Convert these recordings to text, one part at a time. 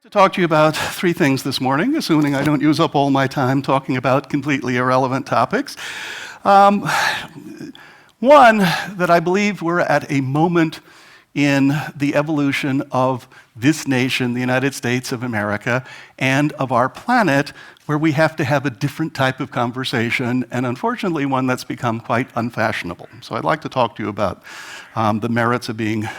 To talk to you about three things this morning, assuming I don't use up all my time talking about completely irrelevant topics. One, that I believe we're at a moment in the evolution of this nation, the United States of America, and of our planet, where we have to have a different type of conversation, and unfortunately one that's become quite unfashionable. So I'd like to talk to you about the merits of being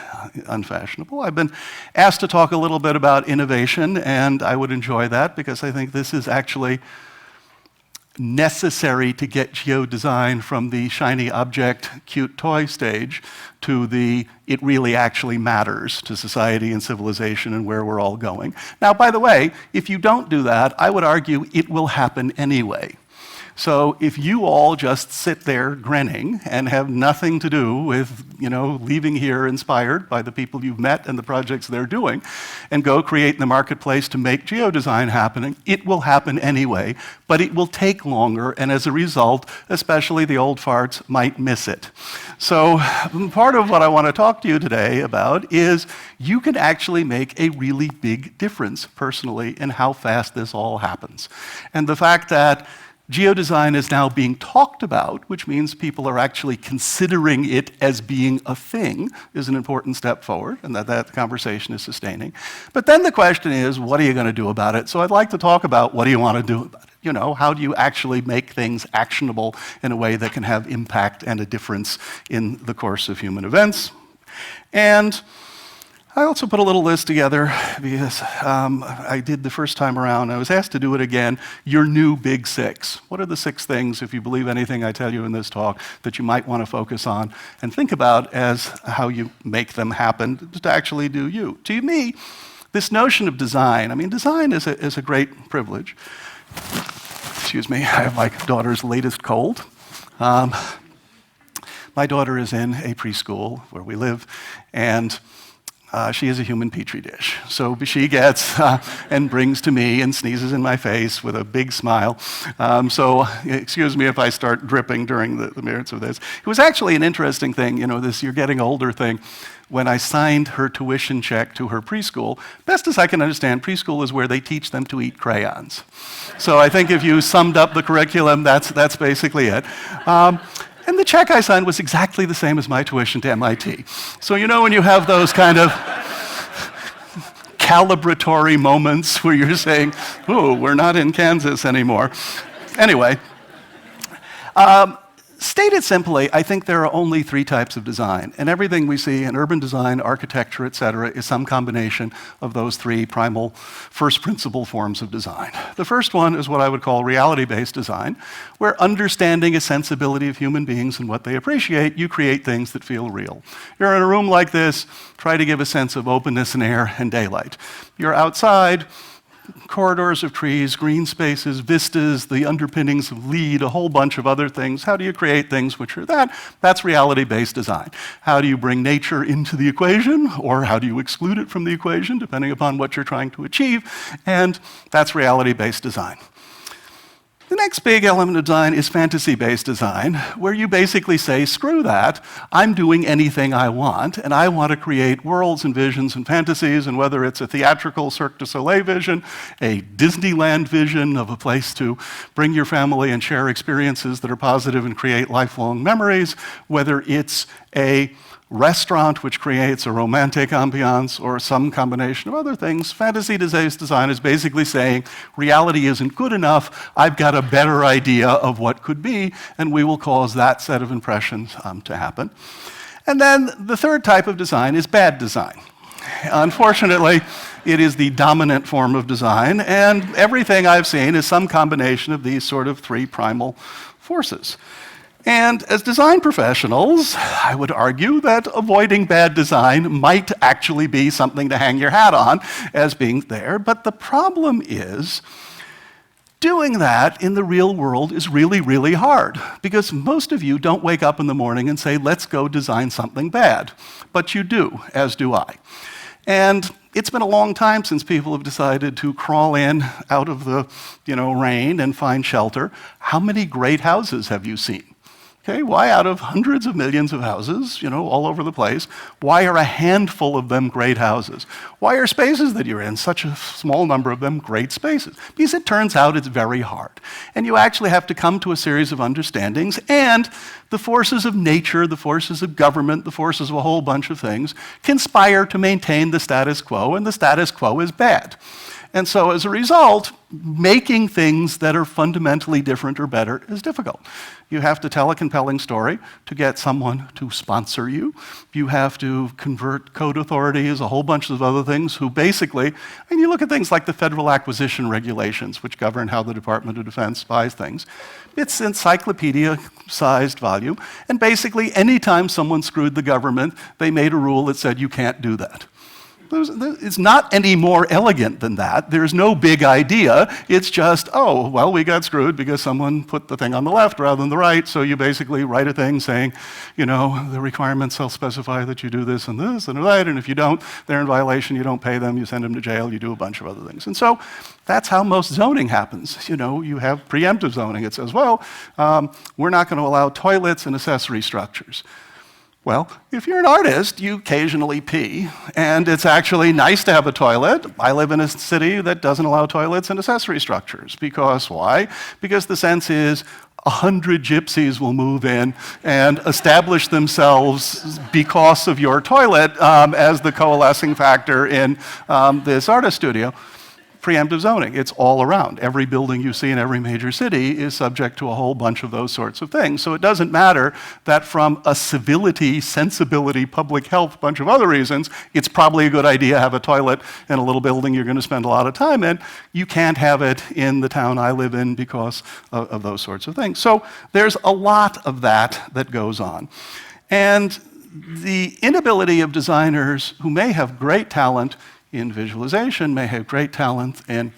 unfashionable. I've been asked to talk a little bit about innovation, and I would enjoy that because I think this is actually necessary to get geodesign from the shiny object, cute toy stage to the it really actually matters to society and civilization and where we're all going. Now, by the way, if you don't do that, I would argue it will happen anyway. So if you all just sit there grinning and have nothing to do with, leaving here inspired by the people you've met and the projects they're doing, and go create in the marketplace to make geodesign happening, it will happen anyway, but it will take longer, and as a result, especially the old farts might miss it. So part of what I want to talk to you today about is you can actually make a really big difference personally in how fast this all happens. And the fact that geodesign is now being talked about, which means people are actually considering it as being a thing, is an important step forward, and that conversation is sustaining. But then the question is, what are you going to do about it? So I'd like to talk about what do you want to do about it? How do you actually make things actionable in a way that can have impact and a difference in the course of human events? And I also put a little list together because I did the first time around. I was asked to do it again. Your new big six. What are the 6 things, if you believe anything I tell you in this talk, that you might want to focus on and think about as how you make them happen to actually do you? To me, this notion of design, design is a great privilege. Excuse me, I have my daughter's latest cold. My daughter is in a preschool where we live, and she is a human petri dish. So she gets and brings to me and sneezes in my face with a big smile. So excuse me if I start dripping during the merits of this. It was actually an interesting thing, this you're getting older thing. When I signed her tuition check to her preschool, best as I can understand, preschool is where they teach them to eat crayons. So I think if you summed up the curriculum, that's basically it. And the check I signed was exactly the same as my tuition to MIT. So when you have those kind of calibratory moments where you're saying, oh, we're not in Kansas anymore. Anyway, stated simply, I think there are only 3 types of design, and everything we see in urban design, architecture, etc., is some combination of those 3 primal first principle forms of design. The first one is what I would call reality-based design, where understanding a sensibility of human beings and what they appreciate, you create things that feel real. You're in a room like this, try to give a sense of openness and air and daylight. You're outside, corridors of trees, green spaces, vistas, the underpinnings of lead, a whole bunch of other things. How do you create things which are that? That's reality-based design. How do you bring nature into the equation, or how do you exclude it from the equation, depending upon what you're trying to achieve? And that's reality-based design. The next big element of design is fantasy-based design, where you basically say, screw that, I'm doing anything I want, and I want to create worlds and visions and fantasies, and whether it's a theatrical Cirque du Soleil vision, a Disneyland vision of a place to bring your family and share experiences that are positive and create lifelong memories, whether it's a restaurant which creates a romantic ambiance or some combination of other things, fantasy-based design is basically saying reality isn't good enough, I've got a better idea of what could be, and we will cause that set of impressions to happen. And then the third type of design is bad design. Unfortunately, it is the dominant form of design, and everything I've seen is some combination of these sort of 3 primal forces. And as design professionals, I would argue that avoiding bad design might actually be something to hang your hat on as being there, but the problem is doing that in the real world is really, really hard, because most of you don't wake up in the morning and say, let's go design something bad, but you do, as do I. And it's been a long time since people have decided to crawl in out of the rain and find shelter. How many great houses have you seen? Okay, why out of hundreds of millions of houses, all over the place, why are a handful of them great houses? Why are spaces that you're in, such a small number of them, great spaces? Because it turns out it's very hard. And you actually have to come to a series of understandings, and the forces of nature, the forces of government, the forces of a whole bunch of things conspire to maintain the status quo, and the status quo is bad. And so as a result, making things that are fundamentally different or better is difficult. You have to tell a compelling story to get someone to sponsor you. You have to convert code authorities, a whole bunch of other things who basically, you look at things like the federal acquisition regulations, which govern how the Department of Defense buys things. It's encyclopedia-sized volume, and basically anytime someone screwed the government, they made a rule that said you can't do that. It's not any more elegant than that. There's no big idea. It's just, oh, well, we got screwed because someone put the thing on the left rather than the right, so you basically write a thing saying, the requirements shall specify that you do this and that, and if you don't, they're in violation, you don't pay them, you send them to jail, you do a bunch of other things. And so that's how most zoning happens. You have preemptive zoning. It says, well, we're not going to allow toilets and accessory structures. Well, if you're an artist, you occasionally pee, and it's actually nice to have a toilet. I live in a city that doesn't allow toilets and accessory structures. Because why? Because the sense is 100 gypsies will move in and establish themselves because of your toilet as the coalescing factor in this artist studio. Preemptive zoning, it's all around. Every building you see in every major city is subject to a whole bunch of those sorts of things. So it doesn't matter that from a civility, sensibility, public health, bunch of other reasons, it's probably a good idea to have a toilet in a little building you're going to spend a lot of time in. You can't have it in the town I live in because of those sorts of things. So there's a lot of that goes on. And the inability of designers who may have great talent in visualization, may have great talent in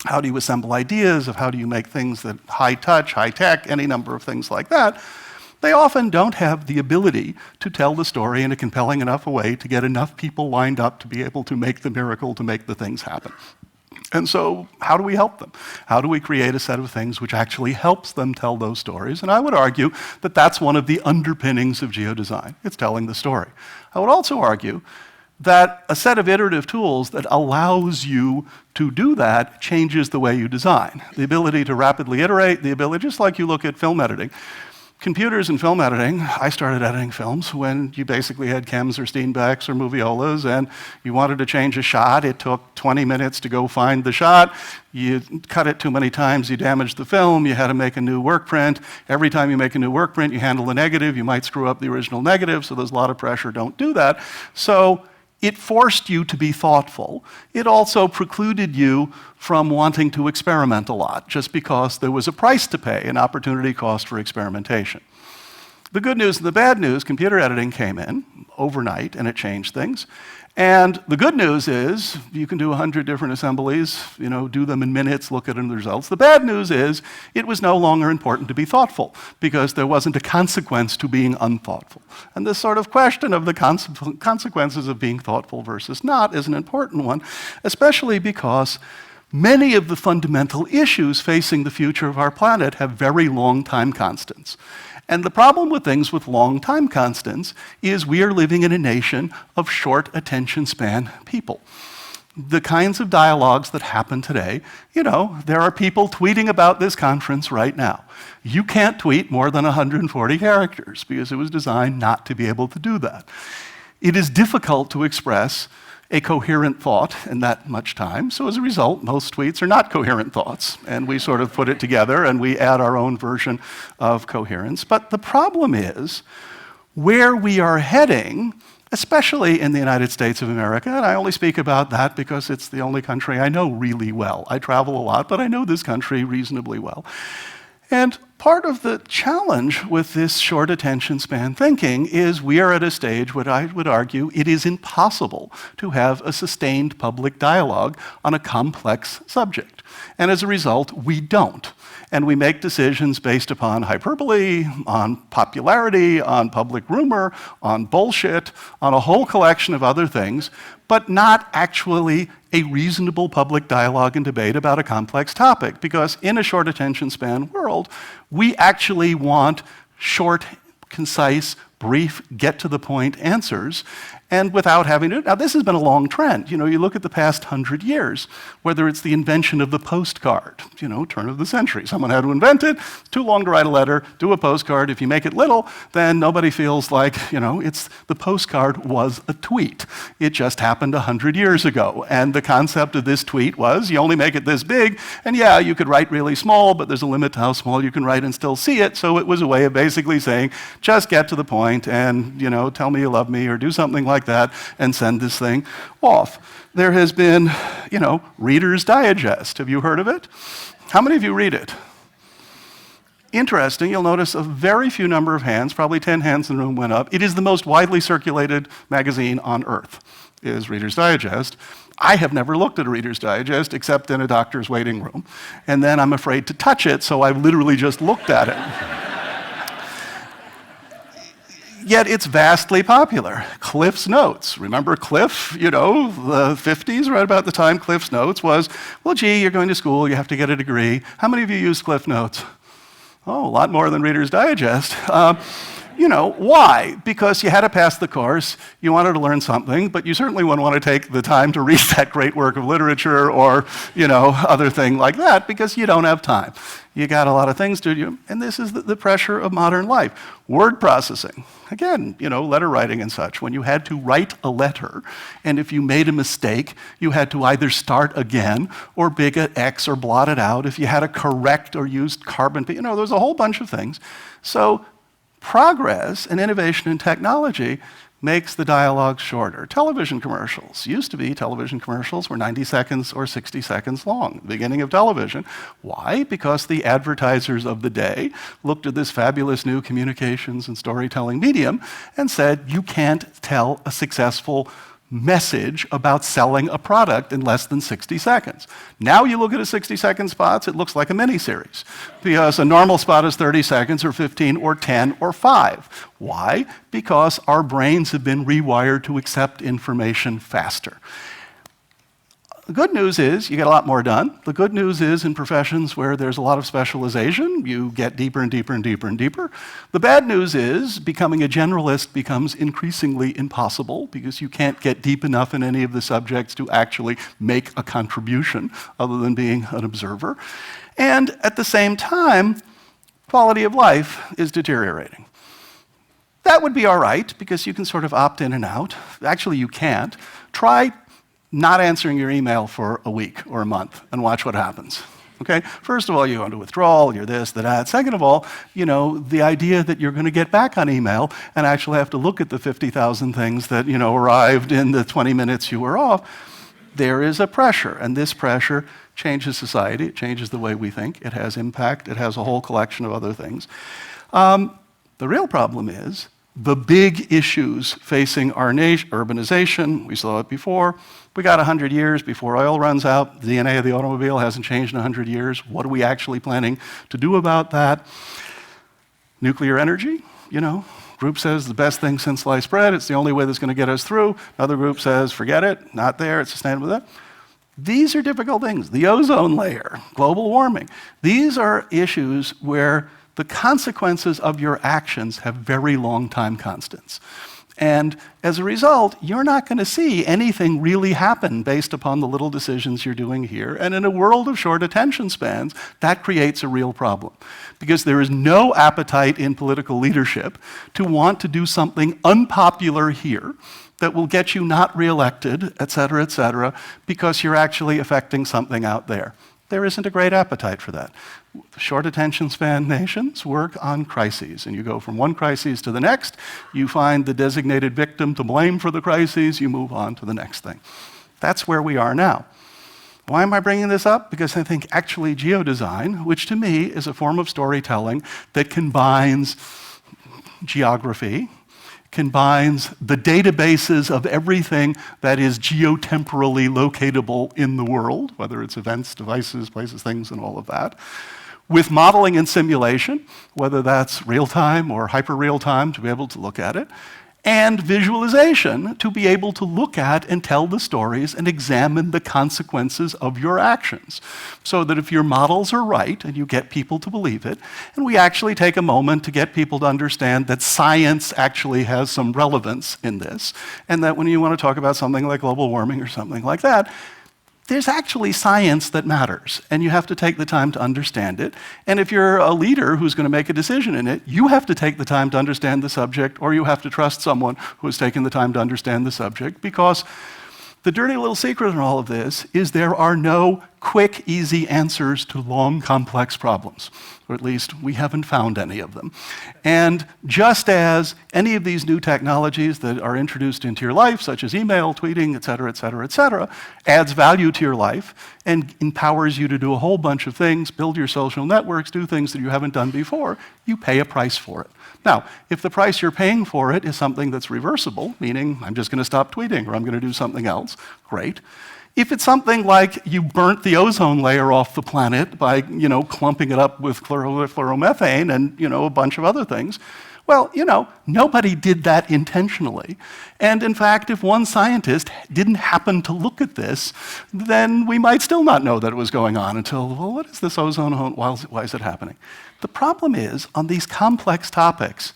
how do you assemble ideas, of how do you make things that high touch, high tech, any number of things like that, they often don't have the ability to tell the story in a compelling enough way to get enough people lined up to be able to make the miracle, to make the things happen. And so how do we help them? How do we create a set of things which actually helps them tell those stories? And I would argue that that's one of the underpinnings of geodesign. It's telling the story. I would also argue that a set of iterative tools that allows you to do that changes the way you design. The ability to rapidly iterate, the ability, just like you look at film editing. Computers and film editing, I started editing films when you basically had Chems or Steenbecks or Moviolas, and you wanted to change a shot. It took 20 minutes to go find the shot. You cut it too many times, you damaged the film, you had to make a new work print. Every time you make a new work print, you handle the negative, you might screw up the original negative, so there's a lot of pressure, don't do that. So it forced you to be thoughtful. It also precluded you from wanting to experiment a lot, just because there was a price to pay, an opportunity cost for experimentation. The good news and the bad news, computer editing came in overnight, and it changed things. And the good news is you can do 100 different assemblies, do them in minutes, look at the results. The bad news is it was no longer important to be thoughtful because there wasn't a consequence to being unthoughtful. And this sort of question of the consequences of being thoughtful versus not is an important one, especially because many of the fundamental issues facing the future of our planet have very long time constants. And the problem with things with long time constants is we are living in a nation of short attention span people. The kinds of dialogues that happen today, there are people tweeting about this conference right now. You can't tweet more than 140 characters because it was designed not to be able to do that. It is difficult to express a coherent thought in that much time. So as a result, most tweets are not coherent thoughts. And we sort of put it together and we add our own version of coherence. But the problem is where we are heading, especially in the United States of America, and I only speak about that because it's the only country I know really well. I travel a lot, but I know this country reasonably well. And part of the challenge with this short attention span thinking is we are at a stage where I would argue it is impossible to have a sustained public dialogue on a complex subject. And as a result, we don't. And we make decisions based upon hyperbole, on popularity, on public rumor, on bullshit, on a whole collection of other things, but not actually a reasonable public dialogue and debate about a complex topic. Because in a short attention span world, we actually want short, concise, brief, get-to-the-point answers, and without having to... Now, this has been a long trend. You look at the past 100 years, whether it's the invention of the postcard, turn of the century. Someone had to invent it. It's too long to write a letter. Do a postcard. If you make it little, then nobody feels like, the postcard was a tweet. It just happened 100 years ago. And the concept of this tweet was you only make it this big, and yeah, you could write really small, but there's a limit to how small you can write and still see it. So it was a way of basically saying, just get to the point and, tell me you love me or do something like that and send this thing off. There has been, Reader's Digest. Have you heard of it? How many of you read it? Interesting, you'll notice a very few number of hands, probably 10 hands in the room went up. It is the most widely circulated magazine on earth, is Reader's Digest. I have never looked at a Reader's Digest except in a doctor's waiting room. And then I'm afraid to touch it, so I've literally just looked at it. Yet it's vastly popular. Cliff's Notes. Remember Cliff? The 50s, right about the time Cliff's Notes was, well, gee, you're going to school, you have to get a degree. How many of you use Cliff Notes? Oh, a lot more than Reader's Digest. Why? Because you had to pass the course, you wanted to learn something, but you certainly wouldn't want to take the time to read that great work of literature or, other thing like that, because you don't have time. You got a lot of things to do, and this is the pressure of modern life. Word processing. Again, letter writing and such. When you had to write a letter, and if you made a mistake, you had to either start again, or big at X, or blot it out. If you had to correct or used carbon, there's a whole bunch of things. So progress and innovation in technology makes the dialogue shorter. Television commercials. Used to be television commercials were 90 seconds or 60 seconds long, the beginning of television. Why? Because the advertisers of the day looked at this fabulous new communications and storytelling medium and said, you can't tell a successful message about selling a product in less than 60 seconds. Now you look at a 60-second spot, it looks like a miniseries, because a normal spot is 30 seconds or 15 or 10 or 5. Why? Because our brains have been rewired to accept information faster. The good news is you get a lot more done. The good news is in professions where there's a lot of specialization, you get deeper and deeper and deeper and deeper. The bad news is becoming a generalist becomes increasingly impossible because you can't get deep enough in any of the subjects to actually make a contribution other than being an observer. And at the same time, quality of life is deteriorating. That would be all right because you can sort of opt in and out. Actually, you can't. Try not answering your email for a week or a month and watch what happens. Okay? First of all, you go into withdrawal, you're this, that. Second of all, the idea that you're going to get back on email and actually have to look at the 50,000 things that, arrived in the 20 minutes you were off, there is a pressure, and this pressure changes society, it changes the way we think, it has impact, it has a whole collection of other things. The real problem is the big issues facing our nation, urbanization, we saw it before. We got 100 years before oil runs out. The DNA of the automobile hasn't changed in 100 years. What are we actually planning to do about that? Nuclear energy, Group says the best thing since sliced bread. It's the only way that's going to get us through. Another group says, forget it, not there, it's sustainable. These are difficult things. The ozone layer, global warming. These are issues where the consequences of your actions have very long time constants. And as a result, you're not going to see anything really happen based upon the little decisions you're doing here. And in a world of short attention spans, that creates a real problem. Because there is no appetite in political leadership to want to do something unpopular here that will get you not reelected, et cetera, because you're actually affecting something out there. There isn't a great appetite for that. Short attention span nations work on crises, and you go from one crisis to the next, you find the designated victim to blame for the crises, you move on to the next thing. That's where we are now. Why am I bringing this up? Because I think actually geodesign, which to me is a form of storytelling that combines geography, combines the databases of everything that is geotemporally locatable in the world, whether it's events, devices, places, things, and all of that, with modeling and simulation, whether that's real-time or hyper-real-time to be able to look at it, and visualization to be able to look at and tell the stories and examine the consequences of your actions. So that if your models are right and you get people to believe it, and we actually take a moment to get people to understand that science actually has some relevance in this, and that when you want to talk about something like global warming or something like that, there's actually science that matters, and you have to take the time to understand it. And if you're a leader who's going to make a decision in it, you have to take the time to understand the subject, or you have to trust someone who has taken the time to understand the subject, because the dirty little secret in all of this is there are no quick, easy answers to long, complex problems. Or at least we haven't found any of them. And just as any of these new technologies that are introduced into your life, such as email, tweeting, et cetera, adds value to your life and empowers you to do a whole bunch of things, build your social networks, do things that you haven't done before, you pay a price for it. Now, if the price you're paying for it is something that's reversible, meaning I'm just going to stop tweeting or I'm going to do something else, great. If it's something like you burnt the ozone layer off the planet by, clumping it up with chloromethane and, a bunch of other things, well, nobody did that intentionally. And in fact, if one scientist didn't happen to look at this, then we might still not know that it was going on until, well, what is this ozone hole? Why is it happening? The problem is, on these complex topics,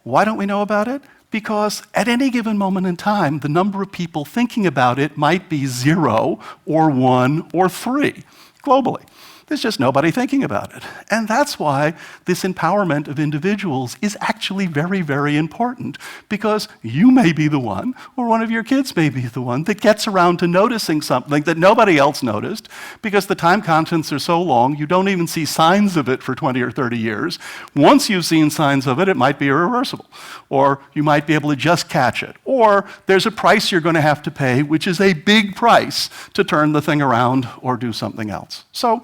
why don't we know about it? Because at any given moment in time, the number of people thinking about it might be 0 or 1 or 3 globally. There's just nobody thinking about it. And that's why this empowerment of individuals is actually very, very important, because you may be the one, or one of your kids may be the one, that gets around to noticing something that nobody else noticed, because the time constants are so long, you don't even see signs of it for 20 or 30 years. Once you've seen signs of it, it might be irreversible, or you might be able to just catch it, or there's a price you're going to have to pay, which is a big price to turn the thing around or do something else. So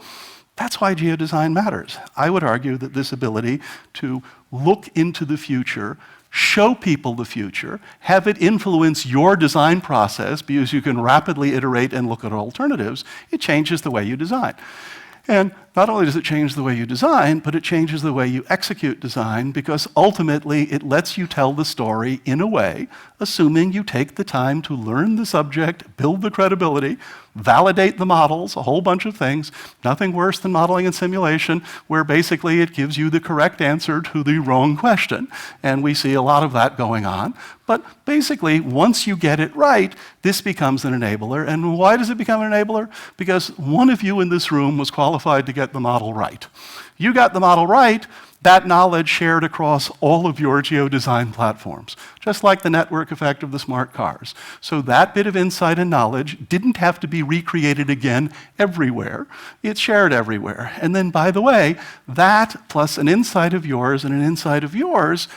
that's why geodesign matters. I would argue that this ability to look into the future, show people the future, have it influence your design process because you can rapidly iterate and look at alternatives, it changes the way you design. And not only does it change the way you design, but it changes the way you execute design, because ultimately it lets you tell the story in a way, assuming you take the time to learn the subject, build the credibility, validate the models, a whole bunch of things. Nothing worse than modeling and simulation, where basically it gives you the correct answer to the wrong question. And we see a lot of that going on. But basically, once you get it right, this becomes an enabler. And why does it become an enabler? Because one of you in this room was qualified to get the model right. You got the model right, that knowledge shared across all of your geodesign platforms, just like the network effect of the smart cars. So that bit of insight and knowledge didn't have to be recreated again everywhere. It's shared everywhere. And then, by the way, that plus an insight of yours and an insight of yours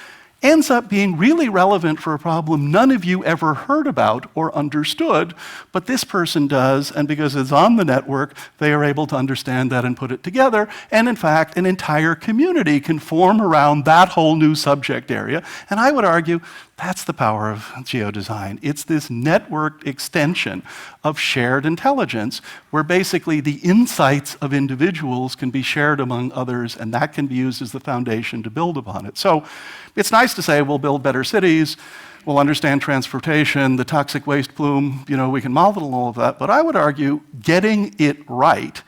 ends up being really relevant for a problem none of you ever heard about or understood, but this person does, and because it's on the network, they are able to understand that and put it together, and in fact, an entire community can form around that whole new subject area, and I would argue that's the power of geodesign. It's this networked extension of shared intelligence where basically the insights of individuals can be shared among others, and that can be used as the foundation to build upon it. So it's nice to say we'll build better cities, we'll understand transportation, the toxic waste plume, we can model all of that, but I would argue getting it right,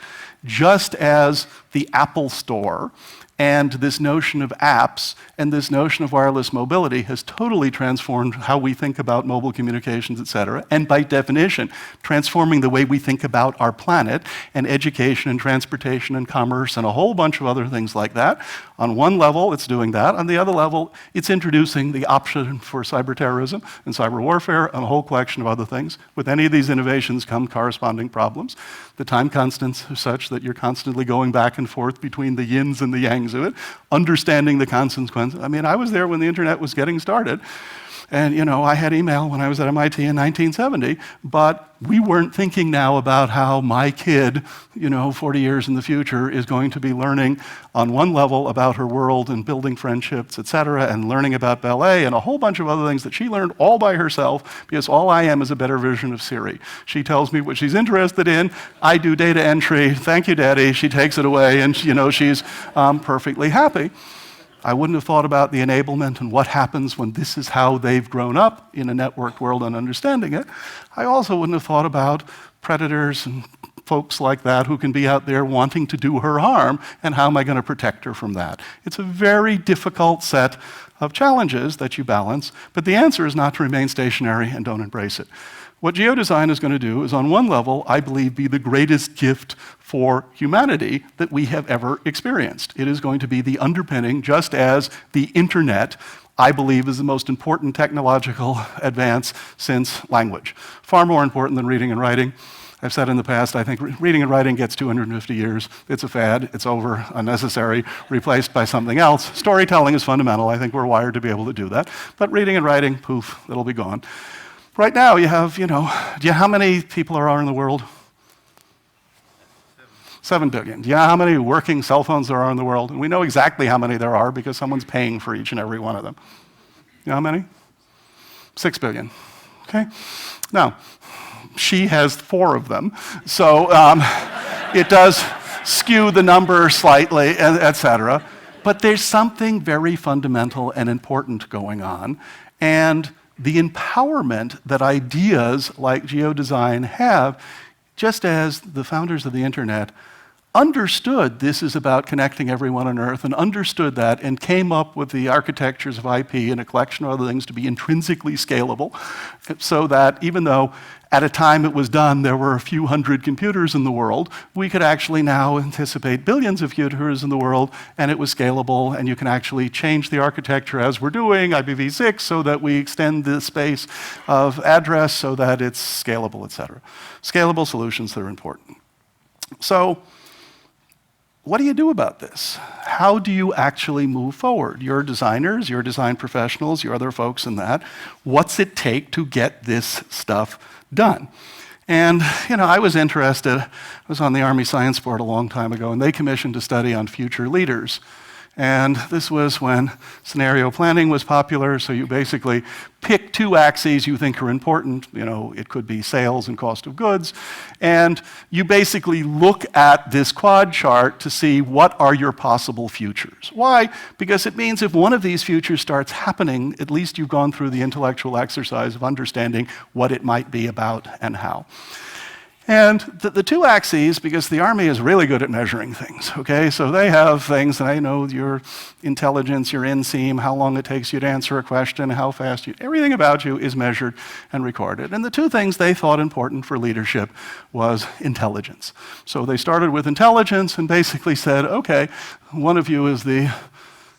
just as the Apple Store and this notion of apps and this notion of wireless mobility has totally transformed how we think about mobile communications, et cetera, and by definition, transforming the way we think about our planet and education and transportation and commerce and a whole bunch of other things like that. On one level, it's doing that. On the other level, it's introducing the option for cyber terrorism and cyber warfare and a whole collection of other things. With any of these innovations come corresponding problems. The time constants are such that you're constantly going back and forth between the yins and the yangs of it, understanding the consequences. I mean, I was there when the internet was getting started. And, I had email when I was at MIT in 1970, but we weren't thinking now about how my kid, 40 years in the future is going to be learning on one level about her world and building friendships, et cetera, and learning about ballet and a whole bunch of other things that she learned all by herself, because all I am is a better version of Siri. She tells me what she's interested in, I do data entry, thank you, Daddy, she takes it away, and, she's perfectly happy. I wouldn't have thought about the enablement and what happens when this is how they've grown up in a networked world and understanding it. I also wouldn't have thought about predators and folks like that who can be out there wanting to do her harm, and how am I going to protect her from that? It's a very difficult set of challenges that you balance, but the answer is not to remain stationary and don't embrace it. What geodesign is going to do is, on one level, I believe, be the greatest gift for humanity that we have ever experienced. It is going to be the underpinning, just as the internet, I believe, is the most important technological advance since language. Far more important than reading and writing. I've said in the past, I think reading and writing gets 250 years. It's a fad, it's over, unnecessary, replaced by something else. Storytelling is fundamental. I think we're wired to be able to do that. But reading and writing, poof, it'll be gone. Right now, you have, how many people are in the world? 7 billion. Do you know how many working cell phones there are in the world? And we know exactly how many there are because someone's paying for each and every one of them. You know how many? 6 billion. Okay? Now, she has 4 of them, so it does skew the number slightly, et cetera. But there's something very fundamental and important going on, and the empowerment that ideas like geodesign have, just as the founders of the internet understood this is about connecting everyone on Earth, and understood that, and came up with the architectures of IP and a collection of other things to be intrinsically scalable, so that even though at a time it was done, there were a few hundred computers in the world, we could actually now anticipate billions of computers in the world, and it was scalable, and you can actually change the architecture as we're doing, IPv6, so that we extend the space of address so that it's scalable, et cetera. Scalable solutions that are important. So, what do you do about this? How do you actually move forward? You're designers, you're design professionals, you're other folks in that. What's it take to get this stuff done? And, I was interested. I was on the Army Science Board a long time ago, and they commissioned a study on future leaders. And this was when scenario planning was popular, so you basically pick 2 axes you think are important. It could be sales and cost of goods. And you basically look at this quad chart to see what are your possible futures. Why? Because it means if one of these futures starts happening, at least you've gone through the intellectual exercise of understanding what it might be about and how. And the 2 axes, because the Army is really good at measuring things, okay? So they have things, and I know your intelligence, your inseam, how long it takes you to answer a question, how fast everything about you is measured and recorded. And the 2 things they thought important for leadership was intelligence. So they started with intelligence and basically said, okay, one of you is the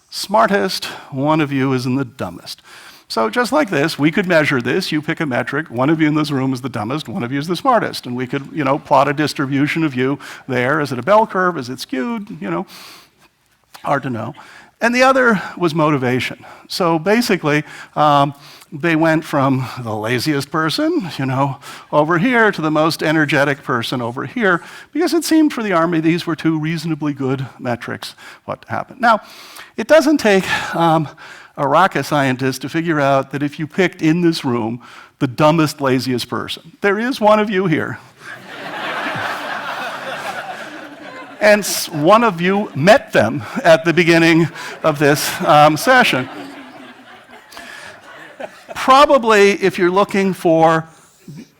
smartest, one of you is the dumbest. So just like this, we could measure this. You pick a metric. One of you in this room is the dumbest. One of you is the smartest. And we could, plot a distribution of you there. Is it a bell curve? Is it skewed? Hard to know. And the other was motivation. So basically, they went from the laziest person, over here to the most energetic person over here, because it seemed for the Army these were 2 reasonably good metrics what happened. Now, it doesn't take a rocket scientist to figure out that if you picked in this room the dumbest, laziest person, there is one of you here. And one of you met them at the beginning of this session. Probably, if you're looking for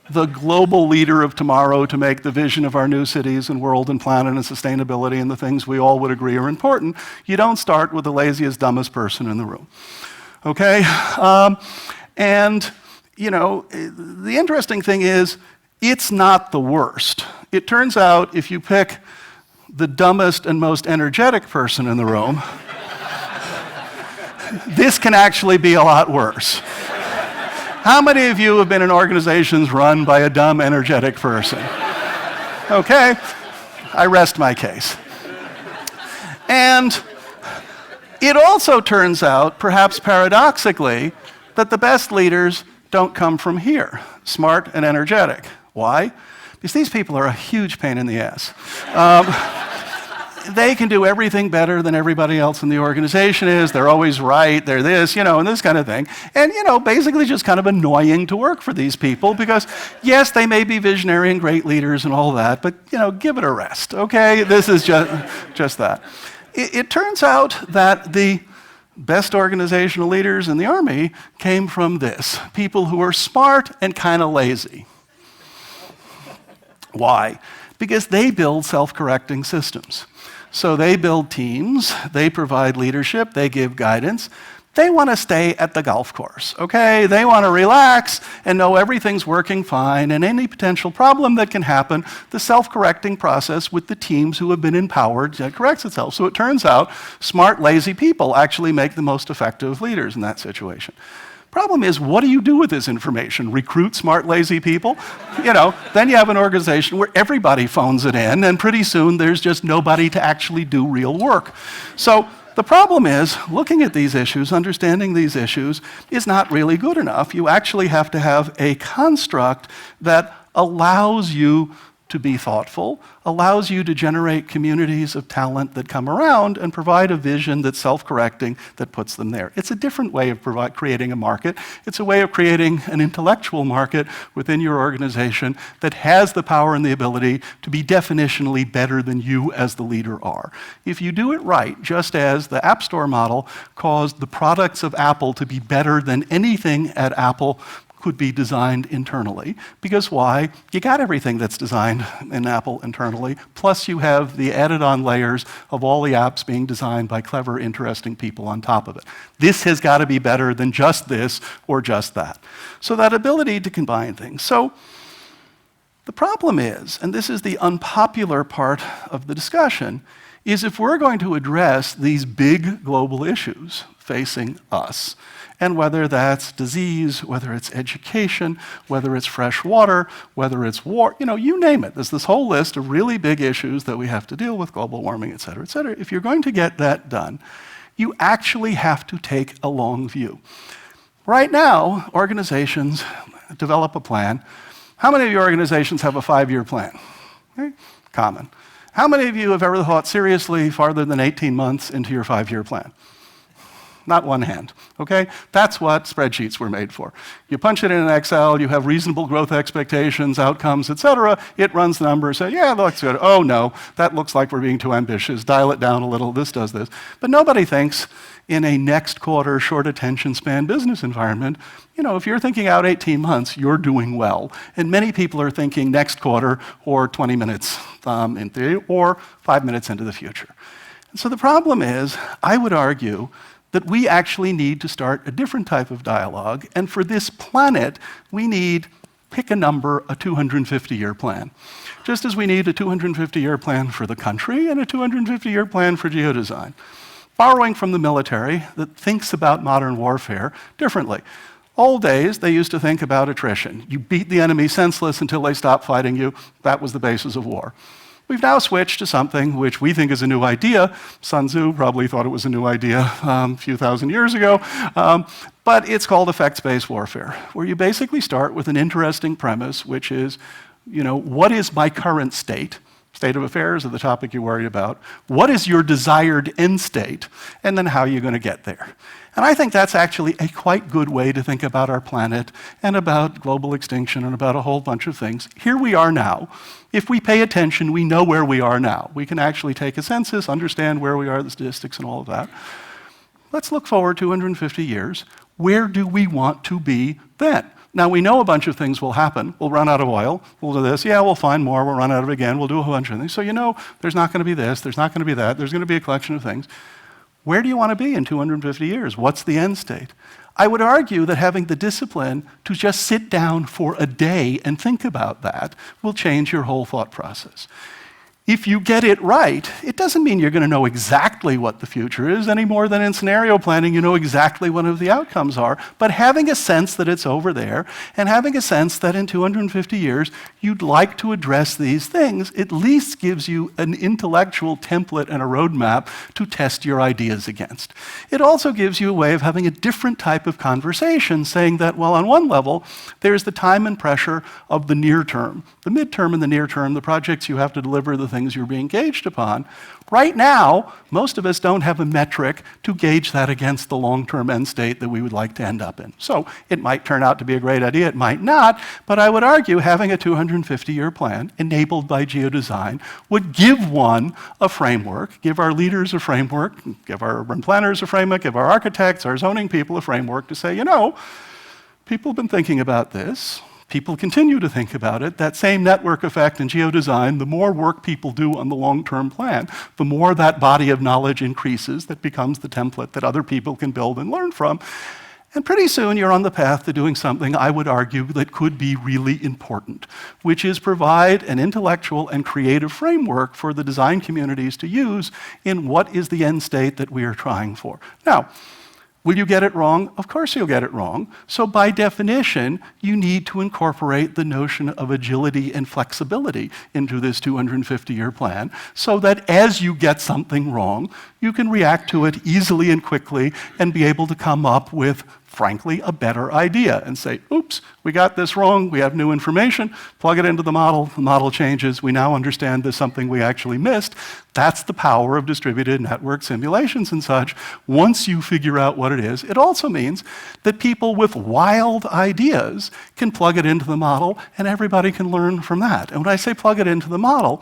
the global leader of tomorrow to make the vision of our new cities and world and planet and sustainability and the things we all would agree are important, you don't start with the laziest, dumbest person in the room. Okay? The interesting thing is, it's not the worst. It turns out if you pick the dumbest and most energetic person in the room, this can actually be a lot worse. How many of you have been in organizations run by a dumb, energetic person? Okay, I rest my case. And it also turns out, perhaps paradoxically, that the best leaders don't come from here, smart and energetic. Why? Because these people are a huge pain in the ass. They can do everything better than everybody else in the organization is. They're always right. They're this, and this kind of thing. And, basically just kind of annoying to work for these people because, yes, they may be visionary and great leaders and all that, but, give it a rest, okay? This is just that. It turns out that the Best organizational leaders in the Army came from this: people who are smart and kind of lazy. Why? Because they build self-correcting systems. So they build teams, they provide leadership, they give guidance. They want to stay at the golf course, okay? They want to relax and know everything's working fine, and any potential problem that can happen, the self-correcting process with the teams who have been empowered corrects itself. So it turns out smart, lazy people actually make the most effective leaders in that situation. Problem is, what do you do with this information? Recruit smart, lazy people? Then you have an organization where everybody phones it in, and pretty soon there's just nobody to actually do real work. So the problem is, looking at these issues, understanding these issues, is not really good enough. You actually have to have a construct that allows you to be thoughtful, allows you to generate communities of talent that come around and provide a vision that's self-correcting that puts them there. It's a different way of creating a market. It's a way of creating an intellectual market within your organization that has the power and the ability to be definitionally better than you as the leader are. If you do it right, just as the App Store model caused the products of Apple to be better than anything at Apple could be designed internally. Because why? You got everything that's designed in Apple internally, plus you have the added-on layers of all the apps being designed by clever, interesting people on top of it. This has got to be better than just this or just that. So that ability to combine things. So the problem is, and this is the unpopular part of the discussion, is if we're going to address these big global issues facing us, and whether that's disease, whether it's education, whether it's fresh water, whether it's war, you name it. There's this whole list of really big issues that we have to deal with, global warming, et cetera, et cetera. If you're going to get that done, you actually have to take a long view. Right now, organizations develop a plan. How many of your organizations have a 5-year plan? Okay? Common. How many of you have ever thought seriously farther than 18 months into your 5-year plan? Not one hand, okay? That's what spreadsheets were made for. You punch it in an Excel, you have reasonable growth expectations, outcomes, et cetera. It runs the numbers, says, yeah, that looks good. Oh no, that looks like we're being too ambitious. Dial it down a little, this does this. But nobody thinks in a next quarter, short attention span business environment, if you're thinking out 18 months, you're doing well. And many people are thinking next quarter or 20 minutes in theory, or 5 minutes into the future. And so the problem is, I would argue, that we actually need to start a different type of dialogue. And for this planet, we need, pick a number, a 250-year plan. Just as we need a 250-year plan for the country and a 250-year plan for geodesign. Borrowing from the military that thinks about modern warfare differently. Old days, they used to think about attrition. You beat the enemy senseless until they stop fighting you. That was the basis of war. We've now switched to something which we think is a new idea. Sun Tzu probably thought it was a new idea a few thousand years ago. But it's called effects-based warfare, where you basically start with an interesting premise, which is, what is my current state? State of affairs are the topic you're worried about. What is your desired end state? And then how are you going to get there? And I think that's actually a quite good way to think about our planet and about global extinction and about a whole bunch of things. Here we are now. If we pay attention, we know where we are now. We can actually take a census, understand where we are, the statistics and all of that. Let's look forward 250 years. Where do we want to be then? Now, we know a bunch of things will happen. We'll run out of oil. We'll do this. Yeah, we'll find more. We'll run out of it again. We'll do a whole bunch of things. So there's not going to be this. There's not going to be that. There's going to be a collection of things. Where do you want to be in 250 years? What's the end state? I would argue that having the discipline to just sit down for a day and think about that will change your whole thought process. If you get it right, it doesn't mean you're going to know exactly what the future is any more than in scenario planning you know exactly what the outcomes are, but having a sense that it's over there and having a sense that in 250 years you'd like to address these things at least gives you an intellectual template and a roadmap to test your ideas against. It also gives you a way of having a different type of conversation, saying that, well, on one level, there's the time and pressure of the near term, the midterm and the near term, the projects you have to deliver, the things you're being gauged upon. Right now, most of us don't have a metric to gauge that against the long-term end state that we would like to end up in. So it might turn out to be a great idea, it might not, but I would argue having a 250-year plan enabled by geodesign would give one a framework, give our leaders a framework, give our urban planners a framework, give our architects, our zoning people a framework to say, you know, people have been thinking about this. People continue to think about it. That same network effect in geodesign, the more work people do on the long-term plan, the more that body of knowledge increases that becomes the template that other people can build and learn from. And pretty soon you're on the path to doing something, I would argue, that could be really important, which is provide an intellectual and creative framework for the design communities to use in what is the end state that we are trying for. Now, will you get it wrong? Of course you'll get it wrong. So by definition, you need to incorporate the notion of agility and flexibility into this 250-year plan so that as you get something wrong, you can react to it easily and quickly and be able to come up with, frankly, a better idea and say, oops, we got this wrong, we have new information, plug it into the model changes, we now understand there's something we actually missed. That's the power of distributed network simulations and such. Once you figure out what it is, it also means that people with wild ideas can plug it into the model and everybody can learn from that. And when I say plug it into the model,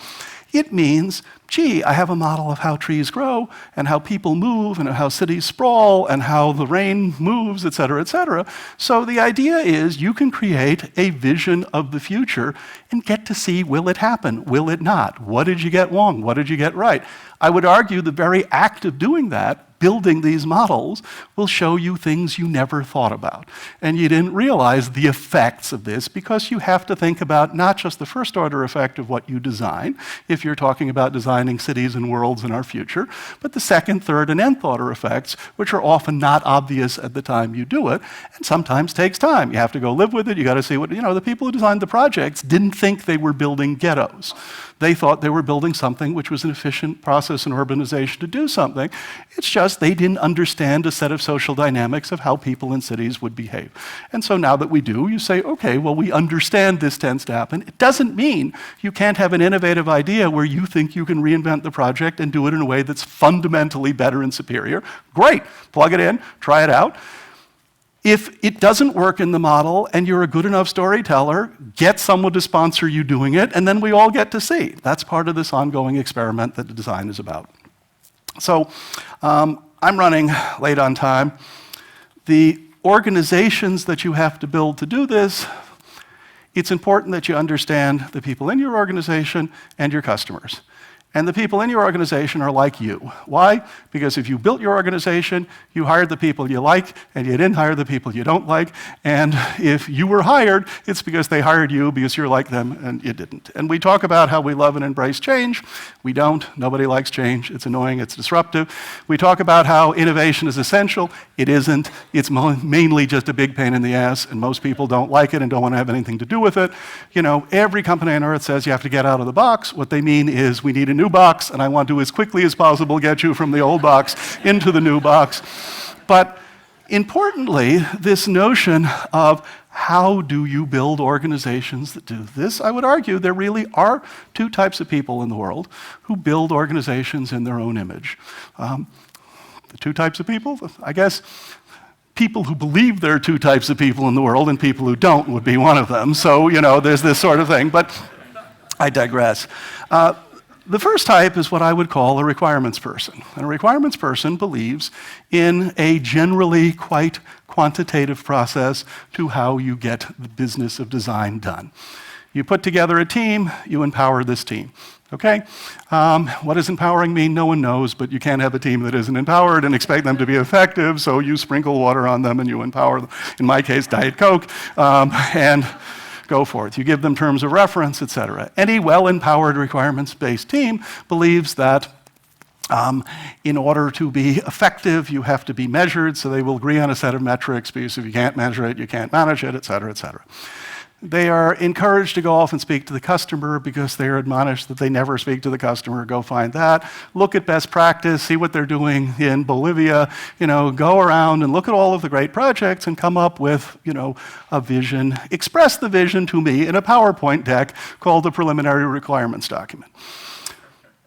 it means, gee, I have a model of how trees grow and how people move and how cities sprawl and how the rain moves, et cetera, et cetera. So the idea is you can create a vision of the future and get to see, will it happen? Will it not? What did you get wrong? What did you get right? I would argue the very act of doing that, building these models, will show you things you never thought about. And you didn't realize the effects of this because you have to think about not just the first order effect of what you design, if you're talking about designing cities and worlds in our future, but the second, third, and nth order effects, which are often not obvious at the time you do it, and sometimes takes time. You have to go live with it, you gotta see what, the people who designed the projects didn't think they were building ghettos. They thought they were building something which was an efficient process in urbanization to do something. It's just they didn't understand a set of social dynamics of how people in cities would behave. And so now that we do, you say, okay, well, we understand this tends to happen. It doesn't mean you can't have an innovative idea where you think you can reinvent the project and do it in a way that's fundamentally better and superior. Great, plug it in, try it out. If it doesn't work in the model and you're a good enough storyteller, get someone to sponsor you doing it, and then we all get to see. That's part of this ongoing experiment that the design is about. So I'm running late on time. The organizations that you have to build to do this, it's important that you understand the people in your organization and your customers. And the people in your organization are like you. Why? Because if you built your organization, you hired the people you like, and you didn't hire the people you don't like. And if you were hired, it's because they hired you because you're like them and you didn't. And we talk about how we love and embrace change. We don't. Nobody likes change. It's annoying. It's disruptive. We talk about how innovation is essential. It isn't. It's mainly just a big pain in the ass, and most people don't like it and don't want to have anything to do with it. Every company on earth says you have to get out of the box. What they mean is we need a new box, and I want to, as quickly as possible, get you from the old box into the new box. But importantly, this notion of how do you build organizations that do this? I would argue there really are two types of people in the world who build organizations in their own image. The two types of people, I guess, people who believe there are two types of people in the world and people who don't would be one of them. So, there's this sort of thing, but I digress. The first type is what I would call a requirements person. And a requirements person believes in a generally quite quantitative process to how you get the business of design done. You put together a team, you empower this team. Okay? What does empowering mean? No one knows, but you can't have a team that isn't empowered and expect them to be effective, so you sprinkle water on them and you empower them. In my case, Diet Coke, and go forth. You give them terms of reference, et cetera. Any well-empowered requirements-based team believes that in order to be effective, you have to be measured, so they will agree on a set of metrics, because if you can't measure it, you can't manage it, et cetera, et cetera. They are encouraged to go off and speak to the customer because they are admonished that they never speak to the customer. Go find that. Look at best practice, see what they're doing in Bolivia. Go around and look at all of the great projects and come up with, a vision. Express the vision to me in a PowerPoint deck called the preliminary requirements document.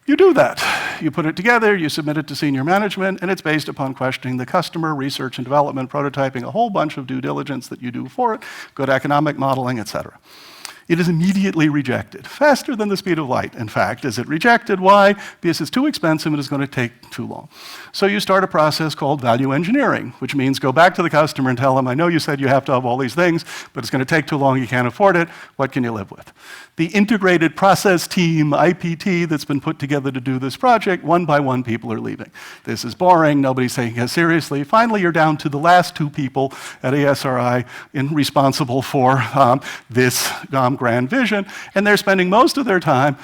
You do that. You put it together, you submit it to senior management, and it's based upon questioning the customer, research and development, prototyping, a whole bunch of due diligence that you do for it, good economic modeling, etc. It is immediately rejected. Faster than the speed of light, in fact, is it rejected. Why? Because it's too expensive and it's going to take too long. So you start a process called value engineering, which means go back to the customer and tell them, I know you said you have to have all these things, but it's going to take too long, you can't afford it. What can you live with? The integrated process team, IPT, that's been put together to do this project, one by one people are leaving. This is boring, nobody's taking it seriously. Finally, you're down to the last two people at ASRI responsible for this grand vision, and they're spending most of their time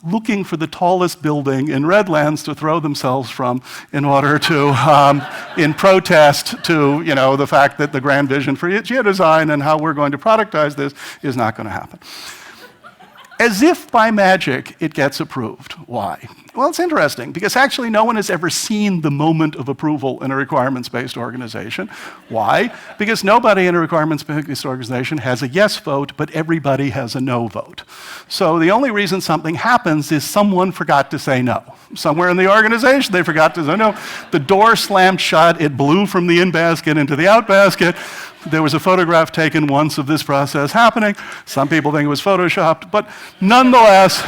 looking for the tallest building in Redlands to throw themselves from in order to, in protest to the fact that the grand vision for geodesign and how we're going to productize this is not going to happen. As if by magic, it gets approved. Why? Well, it's interesting, because actually no one has ever seen the moment of approval in a requirements-based organization. Why? Because nobody in a requirements-based organization has a yes vote, but everybody has a no vote. So the only reason something happens is someone forgot to say no. Somewhere in the organization, they forgot to say no. The door slammed shut, it blew from the in basket into the out basket. There was a photograph taken once of this process happening. Some people think it was photoshopped, but nonetheless,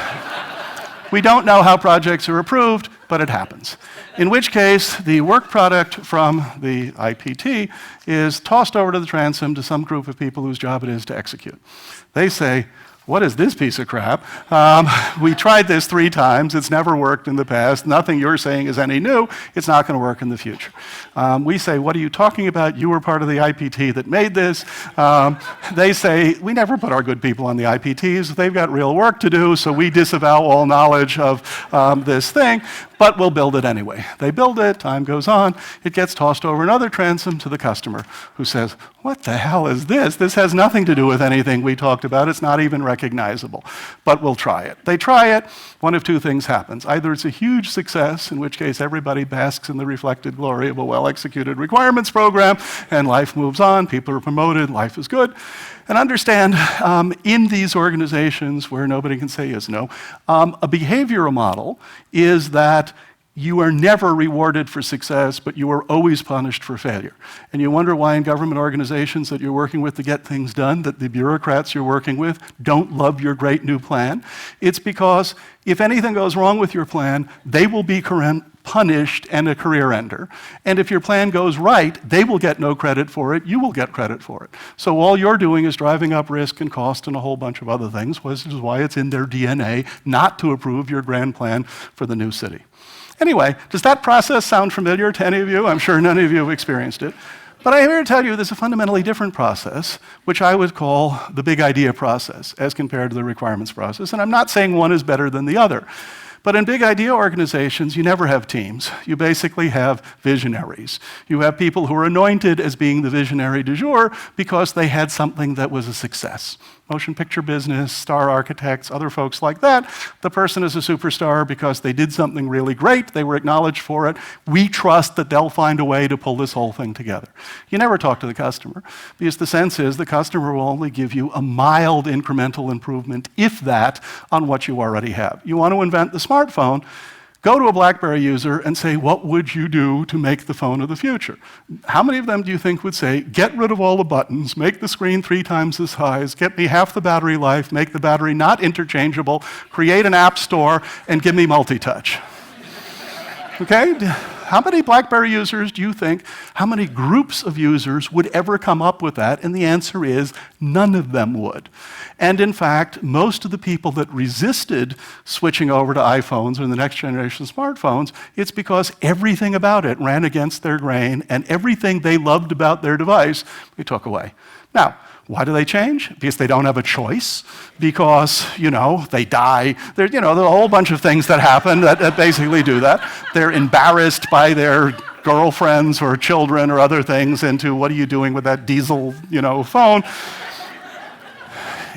we don't know how projects are approved, but it happens. In which case, the work product from the IPT is tossed over to the transom to some group of people whose job it is to execute. They say, what is this piece of crap? We tried this 3 times. It's never worked in the past. Nothing you're saying is any new. It's not going to work in the future. We say, what are you talking about? You were part of the IPT that made this. They say, we never put our good people on the IPTs. They've got real work to do, so we disavow all knowledge of this thing, but we'll build it anyway. They build it, time goes on, it gets tossed over another transom to the customer, who says, what the hell is this? This has nothing to do with anything we talked about. It's not even recognizable, but we'll try it. They try it, one of two things happens. Either it's a huge success, in which case everybody basks in the reflected glory of a well-executed requirements program, and life moves on, people are promoted, life is good. And understand, in these organizations where nobody can say yes, no, a behavioral model is that you are never rewarded for success, but you are always punished for failure. And you wonder why in government organizations that you're working with to get things done, that the bureaucrats you're working with don't love your great new plan. It's because if anything goes wrong with your plan, they will be punished and a career ender. And if your plan goes right, they will get no credit for it, you will get credit for it. So all you're doing is driving up risk and cost and a whole bunch of other things, which is why it's in their DNA not to approve your grand plan for the new city. Anyway, does that process sound familiar to any of you? I'm sure none of you have experienced it. But I'm here to tell you there's a fundamentally different process, which I would call the big idea process, as compared to the requirements process. And I'm not saying one is better than the other. But in big idea organizations, you never have teams. You basically have visionaries. You have people who are anointed as being the visionary du jour because they had something that was a success. Motion picture business, star architects, other folks like that. The person is a superstar because they did something really great, they were acknowledged for it. We trust that they'll find a way to pull this whole thing together. You never talk to the customer, because the sense is the customer will only give you a mild incremental improvement, if that, on what you already have. You want to invent the smartphone, go to a BlackBerry user and say, what would you do to make the phone of the future? How many of them do you think would say, get rid of all the buttons, make the screen 3 times the size, get me half the battery life, make the battery not interchangeable, create an app store, and give me multi-touch? Okay? How many BlackBerry users do you think, how many groups of users would ever come up with that? And the answer is, none of them would. And in fact, most of the people that resisted switching over to iPhones or the next generation smartphones, it's because everything about it ran against their grain, and everything they loved about their device, we took away. Now, why do they change? Because they don't have a choice, because, they die. There's a whole bunch of things that happen that basically do that. They're embarrassed by their girlfriends or children or other things into, what are you doing with that diesel, phone?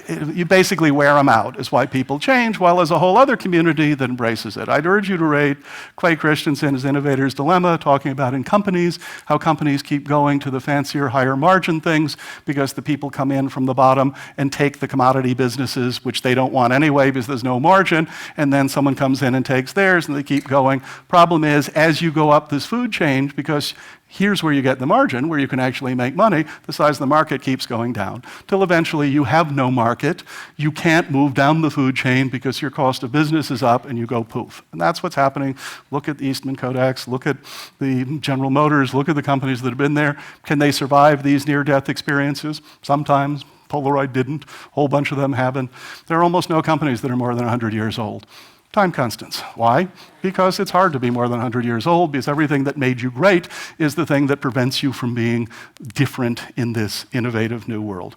You basically wear them out, is why people change, while there's a whole other community that embraces it. I'd urge you to read Clay Christensen's Innovator's Dilemma, talking about in companies, how companies keep going to the fancier, higher margin things because the people come in from the bottom and take the commodity businesses, which they don't want anyway because there's no margin, and then someone comes in and takes theirs, and they keep going. Problem is, as you go up this food chain, because here's where you get the margin, where you can actually make money, the size of the market keeps going down, till eventually you have no market, you can't move down the food chain because your cost of business is up, and you go poof. And that's what's happening. Look at the Eastman Kodaks, look at the General Motors, look at the companies that have been there. Can they survive these near-death experiences? Sometimes. Polaroid didn't. A whole bunch of them haven't. There are almost no companies that are more than 100 years old. Time constants. Why? Because it's hard to be more than 100 years old, because everything that made you great is the thing that prevents you from being different in this innovative new world.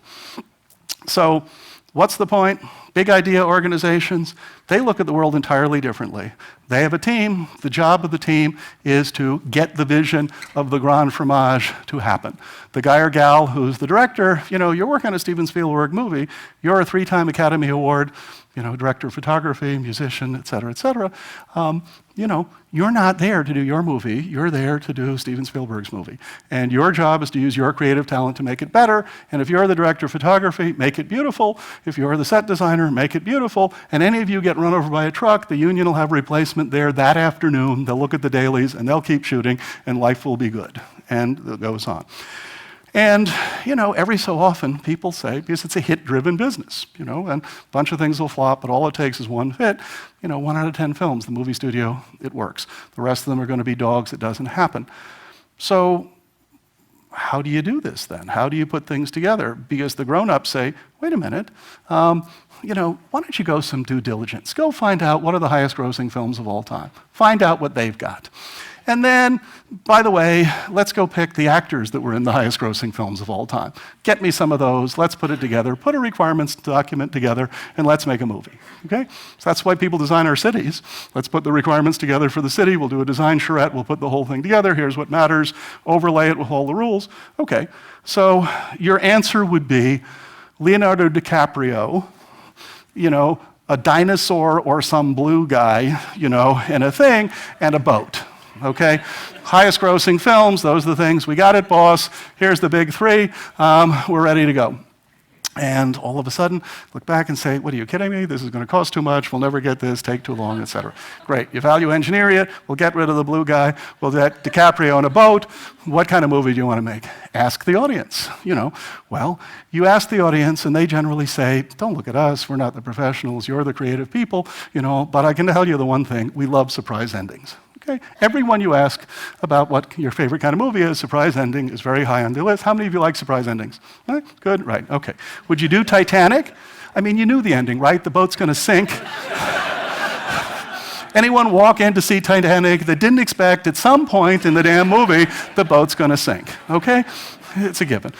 So, what's the point? Big idea organizations, they look at the world entirely differently. They have a team. The job of the team is to get the vision of the Grand Fromage to happen. The guy or gal who's the director, you're working on a Steven Spielberg movie, you're a 3-time Academy Award, director of photography, musician, et cetera, you're not there to do your movie, you're there to do Steven Spielberg's movie. And your job is to use your creative talent to make it better, and if you're the director of photography, make it beautiful. If you're the set designer, make it beautiful. And any of you get run over by a truck, the union will have a replacement there that afternoon. They'll look at the dailies, and they'll keep shooting, and life will be good. And it goes on. And, every so often people say, because it's a hit-driven business, and a bunch of things will flop, but all it takes is one hit. 1 out of 10 films, the movie studio, it works. The rest of them are going to be dogs, it doesn't happen. So how do you do this then? How do you put things together? Because the grown-ups say, wait a minute, why don't you go some due diligence? Go find out what are the highest grossing films of all time. Find out what they've got. And then, by the way, let's go pick the actors that were in the highest grossing films of all time. Get me some of those, let's put it together, put a requirements document together, and let's make a movie, okay? So that's why people design our cities. Let's put the requirements together for the city, we'll do a design charrette, we'll put the whole thing together, here's what matters, overlay it with all the rules. Okay, so your answer would be Leonardo DiCaprio, a dinosaur or some blue guy, in a thing, and a boat. Okay? Highest grossing films, those are the things. We got it, boss. Here's the big 3. We're ready to go. And all of a sudden, look back and say, what are you kidding me? This is going to cost too much. We'll never get this. Take too long, etc. Great. You value engineer it. We'll get rid of the blue guy. We'll get DiCaprio on a boat. What kind of movie do you want to make? Ask the audience. Well, you ask the audience, and they generally say, don't look at us. We're not the professionals. You're the creative people. But I can tell you the one thing. We love surprise endings. Okay? Everyone you ask about what your favorite kind of movie is, surprise ending is very high on the list. How many of you like surprise endings? Right? Good, right, okay. Would you do Titanic? I mean, you knew the ending, right? The boat's gonna sink. Anyone walk in to see Titanic that didn't expect at some point in the damn movie the boat's gonna sink, okay? It's a given.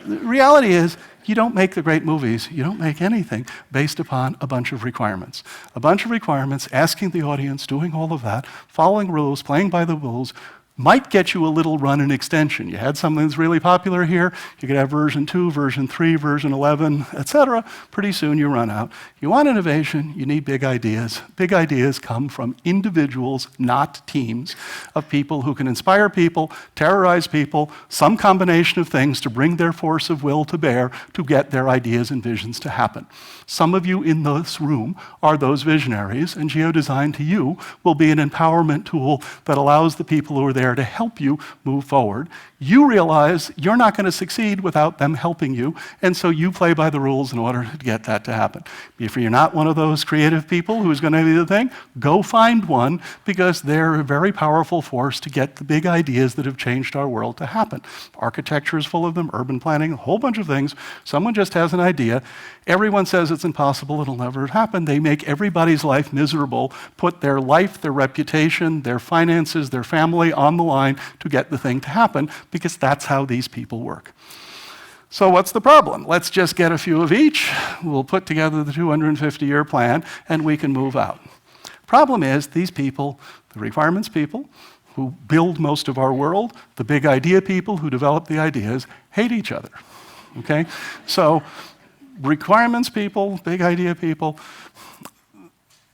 The reality is, you don't make the great movies, you don't make anything based upon a bunch of requirements. A bunch of requirements, asking the audience, doing all of that, following rules, playing by the rules, might get you a little run and extension. You had something that's really popular here, you could have version 2, version 3, version 11, etc. Pretty soon you run out. You want innovation, you need big ideas. Big ideas come from individuals, not teams, of people who can inspire people, terrorize people, some combination of things to bring their force of will to bear to get their ideas and visions to happen. Some of you in this room are those visionaries, and Geodesign to you will be an empowerment tool that allows the people who are there to help you move forward. You realize you're not going to succeed without them helping you, and so you play by the rules in order to get that to happen. If you're not one of those creative people who's going to do the thing, go find one, because they're a very powerful force to get the big ideas that have changed our world to happen. Architecture is full of them, urban planning, a whole bunch of things. Someone just has an idea. Everyone says it's impossible, it'll never happen. They make everybody's life miserable, put their life, their reputation, their finances, their family on the line to get the thing to happen, because that's how these people work. So what's the problem? Let's just get a few of each. We'll put together the 250-year plan, and we can move out. Problem is, these people, the requirements people, who build most of our world, the big idea people who develop the ideas, hate each other. Okay? So requirements people, big idea people,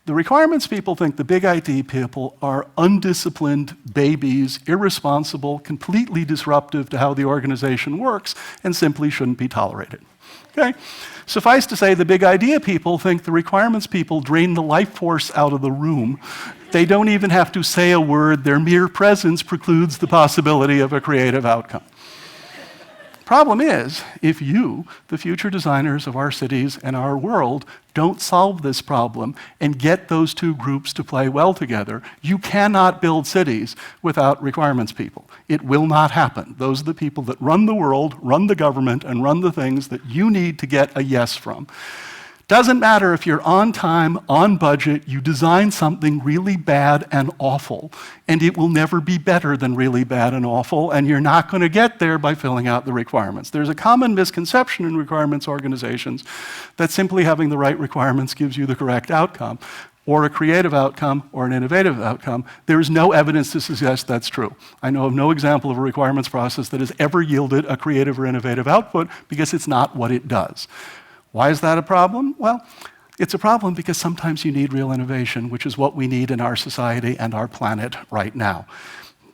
the requirements people think the big idea people are undisciplined babies, irresponsible, completely disruptive to how the organization works, and simply shouldn't be tolerated. Okay? Suffice to say, the big idea people think the requirements people drain the life force out of the room. They don't even have to say a word. Their mere presence precludes the possibility of a creative outcome. Problem is, if you, the future designers of our cities and our world, don't solve this problem and get those two groups to play well together, you cannot build cities without requirements people. It will not happen. Those are the people that run the world, run the government, and run the things that you need to get a yes from. Doesn't matter if you're on time, on budget, you design something really bad and awful, and it will never be better than really bad and awful, and you're not going to get there by filling out the requirements. There's a common misconception in requirements organizations that simply having the right requirements gives you the correct outcome, or a creative outcome, or an innovative outcome. There is no evidence to suggest that's true. I know of no example of a requirements process that has ever yielded a creative or innovative output because it's not what it does. Why is that a problem? Well, it's a problem because sometimes you need real innovation, which is what we need in our society and our planet right now.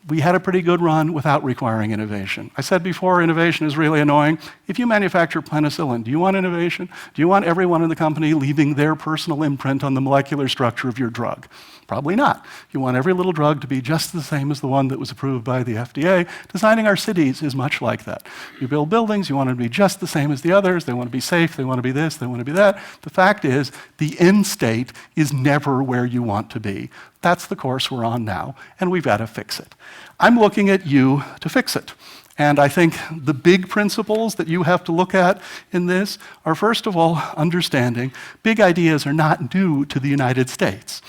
We had a pretty good run without requiring innovation. I said before, innovation is really annoying. If you manufacture penicillin, do you want innovation? Do you want everyone in the company leaving their personal imprint on the molecular structure of your drug? Probably not. You want every little drug to be just the same as the one that was approved by the FDA. Designing our cities is much like that. You build buildings, you want them to be just the same as the others. They want to be safe, they want to be this, they want to be that. The fact is, the end state is never where you want to be. That's the course we're on now, and we've got to fix it. I'm looking at you to fix it. And I think the big principles that you have to look at in this are, first of all, understanding big ideas are not new to the United States.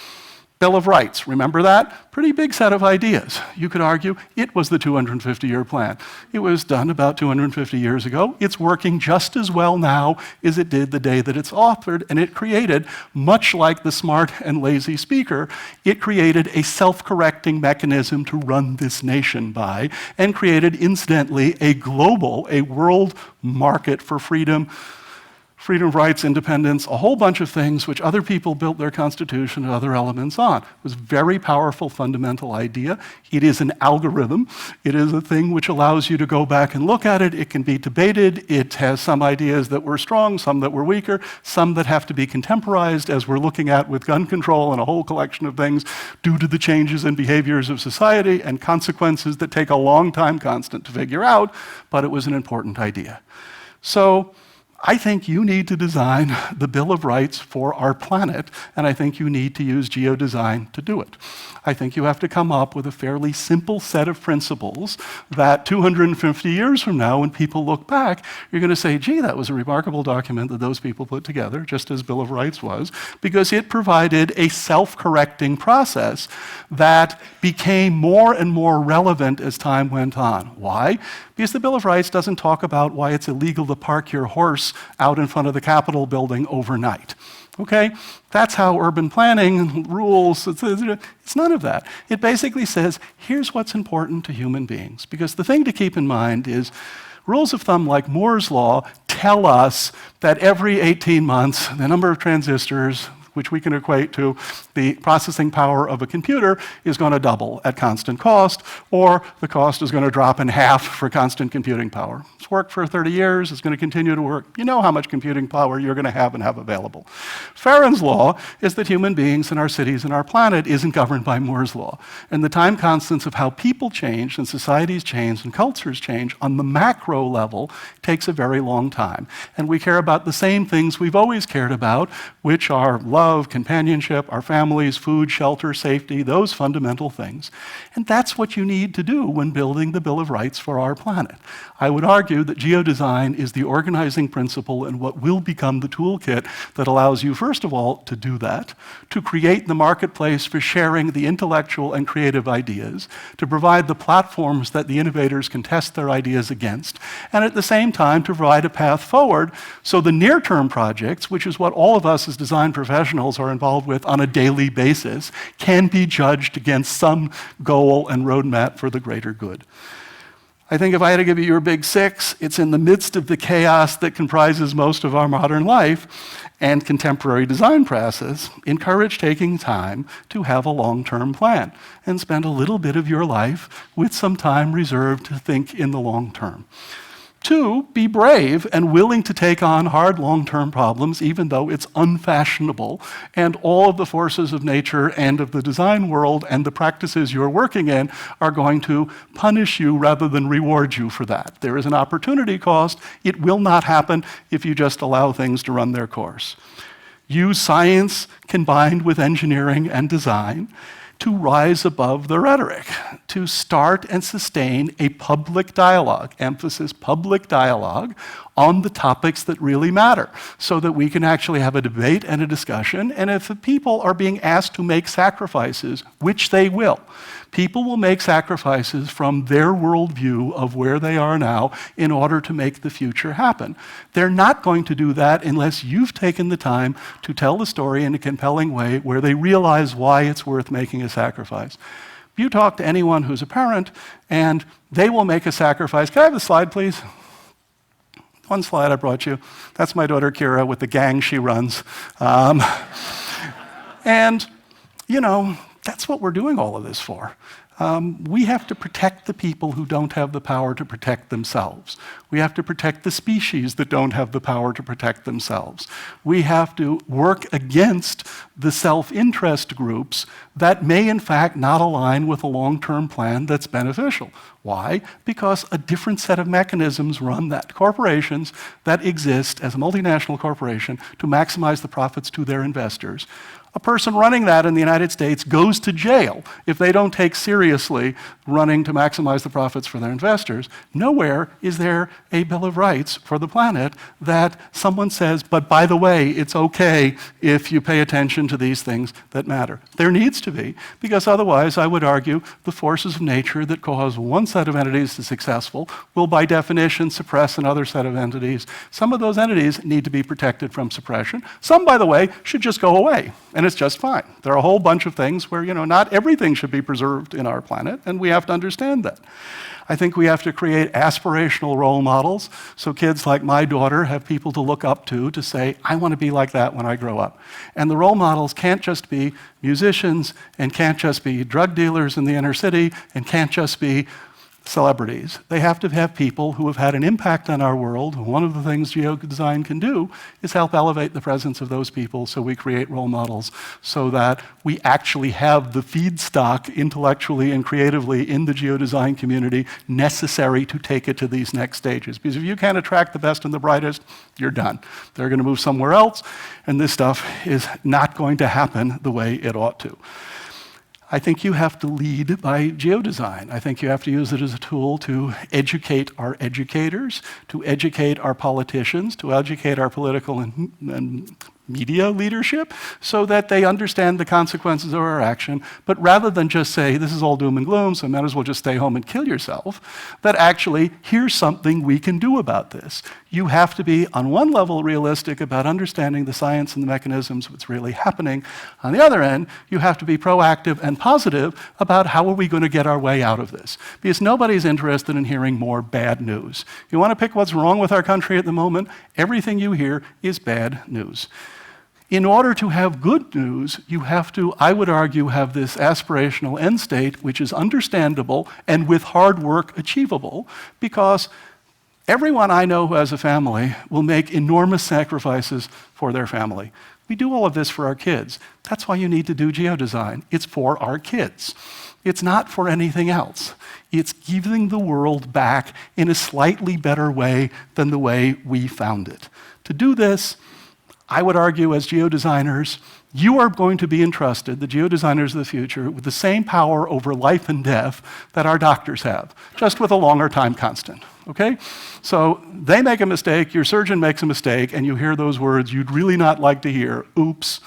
Bill of Rights, remember that? Pretty big set of ideas. You could argue it was the 250-year plan. It was done about 250 years ago. It's working just as well now as it did the day that it's authored, and it created, much like the smart and lazy speaker, it created a self-correcting mechanism to run this nation by, and created, incidentally, a world market for freedom of rights, independence, a whole bunch of things which other people built their constitution and other elements on. It was a very powerful fundamental idea. It is an algorithm. It is a thing which allows you to go back and look at it. It can be debated. It has some ideas that were strong, some that were weaker, some that have to be contemporized, as we're looking at with gun control and a whole collection of things due to the changes in behaviors of society and consequences that take a long time constant to figure out, but it was an important idea. So I think you need to design the Bill of Rights for our planet, and I think you need to use geodesign to do it. I think you have to come up with a fairly simple set of principles that 250 years from now, when people look back, you're going to say, gee, that was a remarkable document that those people put together, just as Bill of Rights was, because it provided a self-correcting process that became more and more relevant as time went on. Why? Because the Bill of Rights doesn't talk about why it's illegal to park your horse out in front of the Capitol building overnight. Okay? That's how urban planning rules. It's none of that. It basically says, here's what's important to human beings. Because the thing to keep in mind is rules of thumb like Moore's Law tell us that every 18 months, the number of transistors, which we can equate to the processing power of a computer, is going to double at constant cost, or the cost is going to drop in half for constant computing power. It's worked for 30 years, it's going to continue to work. You know how much computing power you're going to have and have available. Ferren's law is that human beings and our cities and our planet isn't governed by Moore's law. And the time constants of how people change and societies change and cultures change on the macro level takes a very long time. And we care about the same things we've always cared about, which are love, companionship, our families, food, shelter, safety, those fundamental things. And that's what you need to do when building the Bill of Rights for our planet. I would argue that geodesign is the organizing principle and what will become the toolkit that allows you, first of all, to do that, to create the marketplace for sharing the intellectual and creative ideas, to provide the platforms that the innovators can test their ideas against, and at the same time to provide a path forward so the near-term projects, which is what all of us as design professionals are involved with on a daily basis, can be judged against some goal and roadmap for the greater good. I think if I had to give you your big six, it's in the midst of the chaos that comprises most of our modern life and contemporary design process, encourage taking time to have a long-term plan and spend a little bit of your life with some time reserved to think in the long term. 2, be brave and willing to take on hard long-term problems, even though it's unfashionable, and all of the forces of nature and of the design world and the practices you're working in are going to punish you rather than reward you for that. There is an opportunity cost. It will not happen if you just allow things to run their course. Use science combined with engineering and design to rise above the rhetoric, to start and sustain a public dialogue, emphasis public dialogue, on the topics that really matter, so that we can actually have a debate and a discussion. And if the people are being asked to make sacrifices, which they will, people will make sacrifices from their worldview of where they are now in order to make the future happen. They're not going to do that unless you've taken the time to tell the story in a compelling way where they realize why it's worth making a sacrifice. You talk to anyone who's a parent, and they will make a sacrifice. Can I have the slide, please? One slide I brought you. That's my daughter Kira with the gang she runs. And, you know, that's what we're doing all of this for. We have to protect the people who don't have the power to protect themselves. We have to protect the species that don't have the power to protect themselves. We have to work against the self-interest groups that may in fact not align with a long-term plan that's beneficial. Why? Because a different set of mechanisms run that. Corporations that exist as a multinational corporation to maximize the profits to their investors. A person running that in the United States goes to jail if they don't take seriously running to maximize the profits for their investors. Nowhere is there a Bill of Rights for the planet that someone says, but by the way, it's okay if you pay attention to these things that matter. There needs to be, because otherwise, I would argue, the forces of nature that cause one set of entities to be successful will by definition suppress another set of entities. Some of those entities need to be protected from suppression. Some, by the way, should just go away. And it's just fine. There are a whole bunch of things where, not everything should be preserved in our planet, and we have to understand that. I think we have to create aspirational role models so kids like my daughter have people to look up to say, I want to be like that when I grow up. And the role models can't just be musicians, and can't just be drug dealers in the inner city, and can't just be celebrities. They have to have people who have had an impact on our world. One of the things geodesign can do is help elevate the presence of those people, so we create role models so that we actually have the feedstock intellectually and creatively in the geodesign community necessary to take it to these next stages. Because if you can't attract the best and the brightest, you're done. They're going to move somewhere else, and this stuff is not going to happen the way it ought to. I think you have to lead by geodesign. I think you have to use it as a tool to educate our educators, to educate our politicians, to educate our political and media leadership, so that they understand the consequences of our action. But rather than just say, this is all doom and gloom, so might as well just stay home and kill yourself, that actually, here's something we can do about this. You have to be, on one level, realistic about understanding the science and the mechanisms of what's really happening. On the other end, you have to be proactive and positive about how are we going to get our way out of this. Because nobody's interested in hearing more bad news. You want to pick what's wrong with our country at the moment? Everything you hear is bad news. In order to have good news, you have to, I would argue, have this aspirational end state, which is understandable and with hard work achievable, because everyone I know who has a family will make enormous sacrifices for their family. We do all of this for our kids. That's why you need to do geodesign. It's for our kids. It's not for anything else. It's giving the world back in a slightly better way than the way we found it. To do this, I would argue, as geodesigners, you are going to be entrusted, the geodesigners of the future, with the same power over life and death that our doctors have, just with a longer time constant, okay? So they make a mistake, your surgeon makes a mistake, and you hear those words you'd really not like to hear, oops,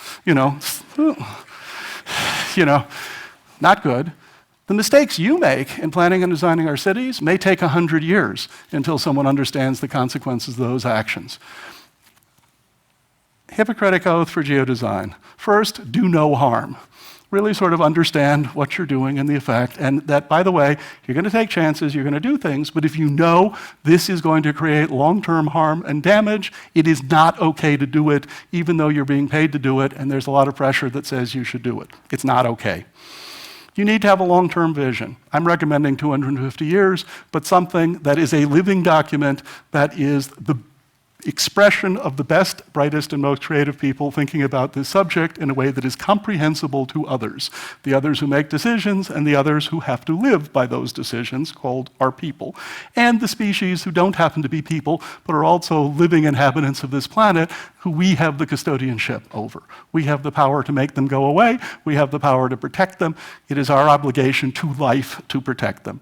not good. The mistakes you make in planning and designing our cities may take 100 years until someone understands the consequences of those actions. Hippocratic oath for geodesign. First, do no harm. really sort of understand what you're doing and the effect, and that, by the way, you're going to take chances, you're going to do things, but if you know this is going to create long-term harm and damage, it is not okay to do it, even though you're being paid to do it, and there's a lot of pressure that says you should do it. It's not okay. You need to have a long-term vision. I'm recommending 250 years, but something that is a living document that is the expression of the best, brightest, and most creative people thinking about this subject in a way that is comprehensible to others. The others who make decisions and the others who have to live by those decisions, called our people. And the species who don't happen to be people, but are also living inhabitants of this planet, who we have the custodianship over. We have the power to make them go away. We have the power to protect them. It is our obligation to life to protect them.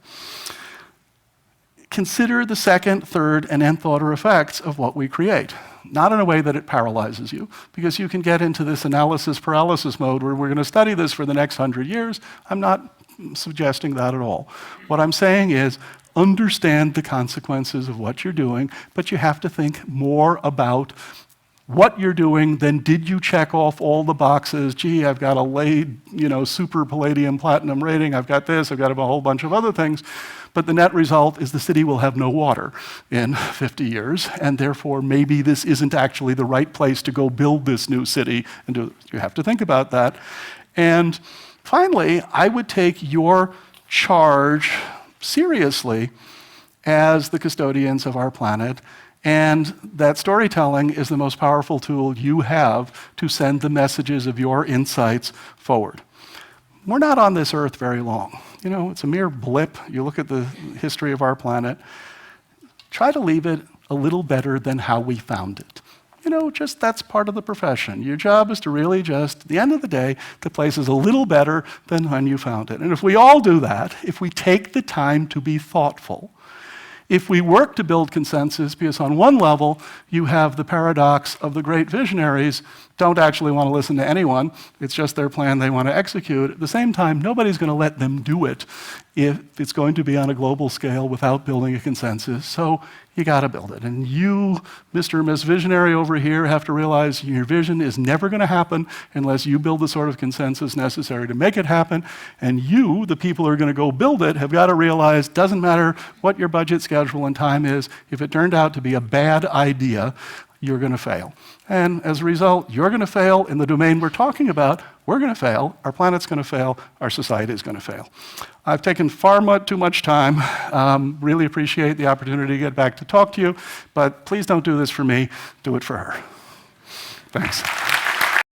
Consider the second, third, and nth order effects of what we create. Not in a way that it paralyzes you, because you can get into this analysis paralysis mode where we're going to study this for the next 100 years. I'm not suggesting that at all. What I'm saying is, understand the consequences of what you're doing, but you have to think more about what you're doing than did you check off all the boxes. Gee, I've got a LAID, super palladium platinum rating, I've got this, I've got a whole bunch of other things. But the net result is the city will have no water in 50 years, and therefore maybe this isn't actually the right place to go build this new city. And you have to think about that. And finally, I would take your charge seriously as the custodians of our planet. And that storytelling is the most powerful tool you have to send the messages of your insights forward. We're not on this earth very long. It's a mere blip. You look at the history of our planet. Try to leave it a little better than how we found it. That's part of the profession. Your job is to really at the end of the day, the place is a little better than when you found it. And if we all do that, if we take the time to be thoughtful, if we work to build consensus, because on one level, you have the paradox of the great visionaries don't actually want to listen to anyone. It's just their plan they want to execute. At the same time, nobody's going to let them do it if it's going to be on a global scale without building a consensus. So you got to build it. And you, Mr. and Miss Visionary over here, have to realize your vision is never going to happen unless you build the sort of consensus necessary to make it happen. And you, the people who are going to go build it, have got to realize it doesn't matter what your budget schedule and time is. If it turned out to be a bad idea, you're going to fail. And as a result, you're going to fail in the domain we're talking about. We're going to fail. Our planet's going to fail. Our society is going to fail. I've taken too much time. Really appreciate the opportunity to get back to talk to you. But please don't do this for me. Do it for her. Thanks.